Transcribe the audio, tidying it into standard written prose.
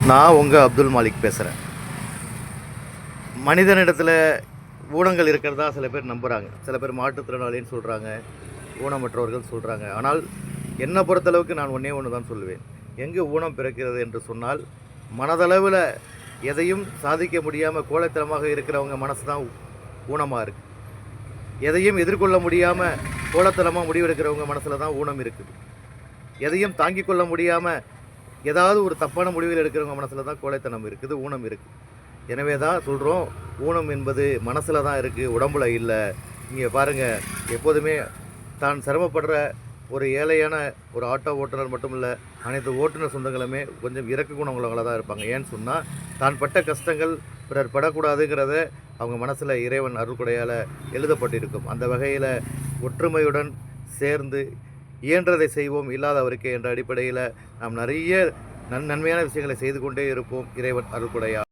நான் உங்கள் அப்துல் மாலிக் பேசுகிறேன். மனிதனிடத்தில் ஊனங்கள் இருக்கிறதா சில பேர் நம்புகிறாங்க. சில பேர் மாற்றுத்திறனாளின்னு சொல்கிறாங்க, ஊனமற்றவர்கள் சொல்கிறாங்க. ஆனால் என்னை பொறுத்தளவுக்கு நான் ஒன்று தான் சொல்லுவேன். எங்கே ஊனம் பிறக்கிறது என்று சொன்னால், மனதளவில் எதையும் சாதிக்க முடியாமல் கோழைத்தனமாக இருக்கிறவங்க மனசு தான் ஊனமாக இருக்குது. எதையும் எதிர்கொள்ள முடியாமல் கோழைத்தனமாக முடிவெடுக்கிறவங்க மனசில் தான் ஊனம் இருக்குது. எதையும் தாங்கிக் கொள்ள முடியாமல் ஏதாவது ஒரு தப்பான முடிவில் எடுக்கிறவங்க மனசில் தான் கோழைத்தனம் இருக்குது, ஊனம் இருக்குது. எனவே தான் சொல்கிறோம், ஊனம் என்பது மனசில் தான் இருக்குது, உடம்புல இல்லை. நீங்கள் பாருங்கள், எப்போதுமே தான் சிரமப்படுற ஒரு ஏழையான ஒரு ஆட்டோ ஓட்டுநர் மட்டும் இல்லை, அனைத்து ஓட்டுநர் சொந்தங்களுமே கொஞ்சம் இறக்க குணம் உள்ளவங்களாக தான் இருப்பாங்க. ஏன்னு சொன்னால், தான் பட்ட கஷ்டங்கள் பிறர் படக்கூடாதுங்கிறத அவங்க மனசில் இறைவன் அருள்கொடையால் எழுதப்பட்டிருக்கும். அந்த வகையில் ஒற்றுமையுடன் சேர்ந்து இயன்றதை செய்வோம், இல்லாதவருக்கே என்ற அடிப்படையில் நாம் நிறைய நன்மையான விஷயங்களை செய்து கொண்டே இருப்போம். இறைவன் அருள்கொடையால்.